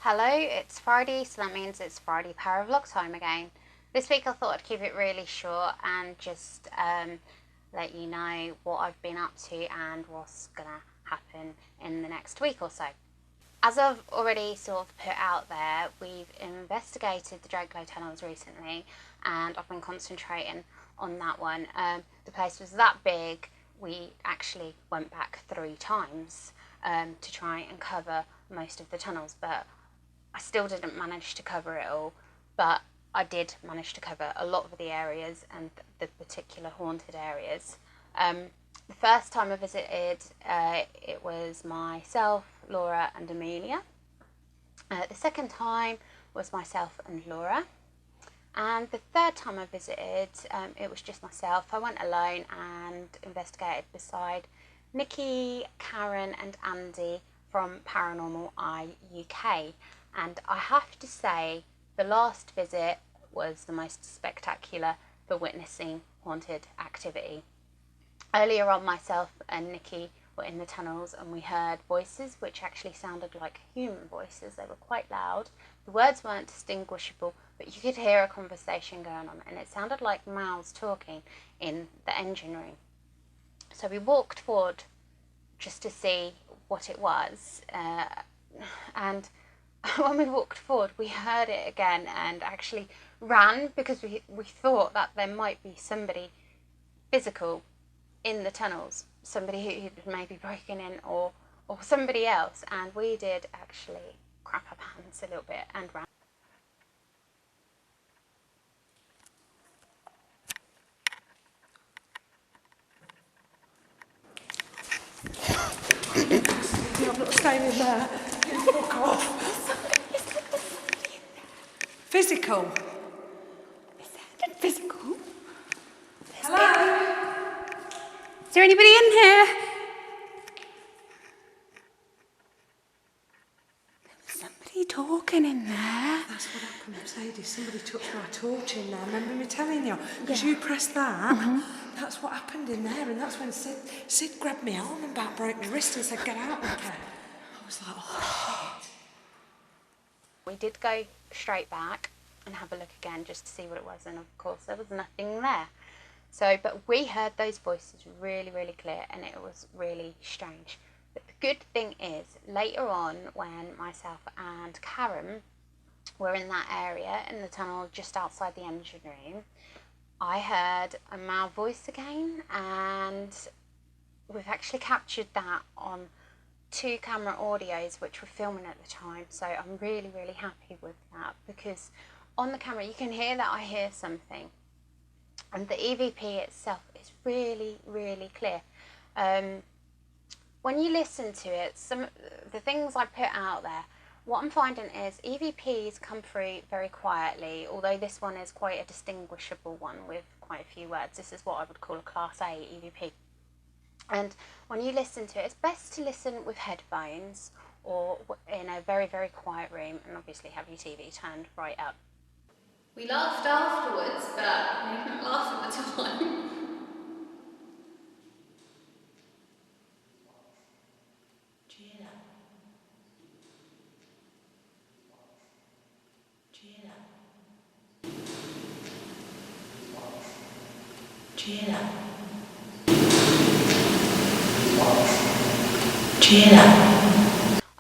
Hello, it's Friday, so that means it's Friday ParaVlog time again. This week I thought I'd keep it really short and just let you know what I've been up to and what's gonna happen in the next week or so. As I've already sort of put out there, we've investigated the Drakelow tunnels recently and I've been concentrating on that one. The place was that big, we actually went back 3 times to try and cover most of the tunnels, but I still didn't manage to cover it all, but I did manage to cover a lot of the areas and the particular haunted areas. The first time I visited, it was myself, Laura and Amelia. The second time was myself and Laura. And the third time I visited, it was just myself. I went alone and investigated beside Nikki, Karen and Andy from Paranormal UK. And I have to say, the last visit was the most spectacular for witnessing haunted activity. Earlier on, myself and Nikki were in the tunnels and we heard voices which actually sounded like human voices. They were quite loud. The words weren't distinguishable, but you could hear a conversation going on and it sounded like mouths talking in the engine room. So we walked forward just to see what it was, and when we walked forward we heard it again and actually ran because we thought that there might be somebody physical in the tunnels, somebody who'd maybe broken in or somebody else, and we did actually crap our pants a little bit and ran. I'm not staying in there. Fuck off. Physical. Is that physical? Hello? Is there anybody in here? Somebody talking in there. That's what happened, Mercedes. Somebody touched my torch in there. Remember me telling you? Because you pressed that. That's what happened in there. And that's when Sid grabbed my arm and about broke my wrist and said, get out, Nicky. I was like, oh, shit. We did go straight back and have a look again just to see what it was, and of course there was nothing there. So, but we heard those voices really, really clear and it was really strange. But the good thing is, later on when myself and Karen were in that area, in the tunnel just outside the engine room, I heard a male voice again, and we've actually captured that on 2 camera audios which were filming at the time, so I'm really, really happy with that, because on the camera you can hear that I hear something, and the EVP itself is really, really clear. When you listen to it, some the things I put out there, what I'm finding is EVPs come through very quietly, although this one is quite a distinguishable one with quite a few words. This is what I would call a Class A EVP. And when you listen to it, it's best to listen with headphones or in a very, very quiet room, and obviously have your TV turned right up. We laughed afterwards, but we didn't laugh at the time.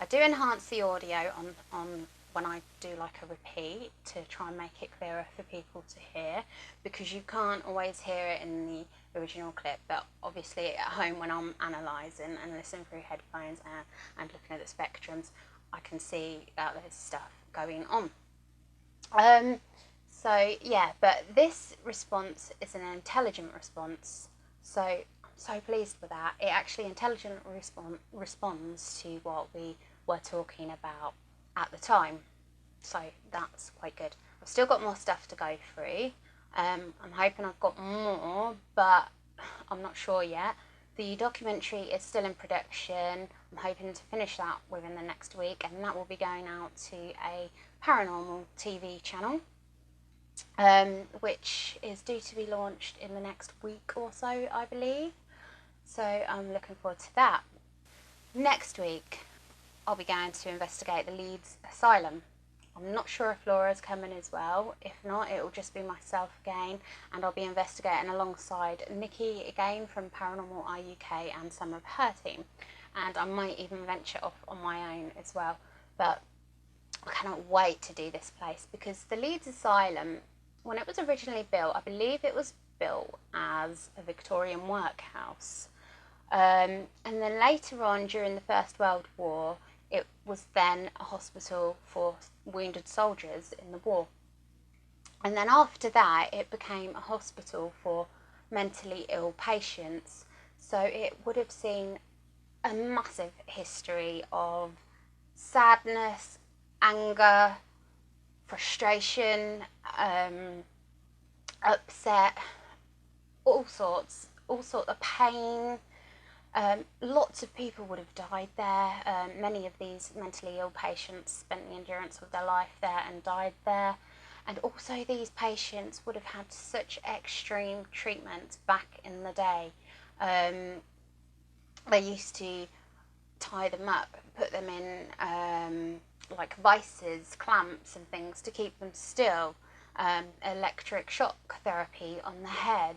I do enhance the audio on when I do like a repeat to try and make it clearer for people to hear, because you can't always hear it in the original clip, but obviously at home when I'm analysing and listening through headphones and looking at the spectrums, I can see that there's stuff going on. So yeah, but this response is an intelligent response, so I'm so pleased with that. It actually intelligently responds to what we were talking about at the time, so that's quite good. I've still got more stuff to go through. I'm hoping I've got more, but I'm not sure yet. The documentary is still in production. I'm hoping to finish that within the next week, and that will be going out to a Paranormal TV channel, which is due to be launched in the next week or so, I believe. So I'm looking forward to that. Next week, I'll be going to investigate the Leeds Asylum. I'm not sure if Laura's coming as well. If not, it will just be myself again, and I'll be investigating alongside Nikki again from Paranormal UK and some of her team. And I might even venture off on my own as well. But I cannot wait to do this place, because the Leeds Asylum, when it was originally built, I believe it was built as a Victorian workhouse. And then later on, during the First World War, it was then a hospital for wounded soldiers in the war. And then after that, it became a hospital for mentally ill patients. So it would have seen a massive history of sadness, anger, frustration, upset, all sorts of pain. Lots of people would have died there. Many of these mentally ill patients spent the endurance of their life there and died there. And also these patients would have had such extreme treatment back in the day. They used to tie them up, put them in like vices, clamps and things to keep them still. Electric shock therapy on the head.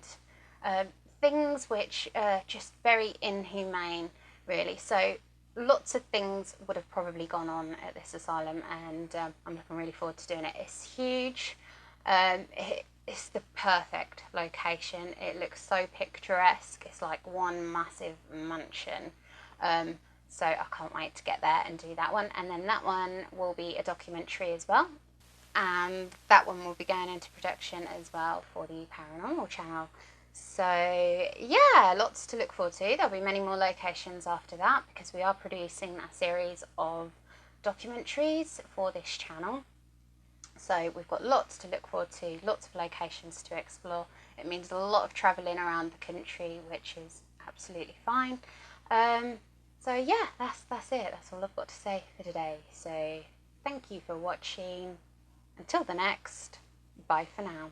Things which are just very inhumane, really. So lots of things would have probably gone on at this asylum, and I'm looking really forward to doing it. It's huge. It's the perfect location. It looks so picturesque. It's like one massive mansion. So I can't wait to get there and do that one. And then that one will be a documentary as well. And that one will be going into production as well for the Paranormal channel. So yeah, lots to look forward to. There'll be many more locations after that, because we are producing a series of documentaries for this channel. So we've got lots to look forward to, lots of locations to explore. It means a lot of travelling around the country, which is absolutely fine. So yeah, that's it. That's all I've got to say for today. So thank you for watching. Until the next, bye for now.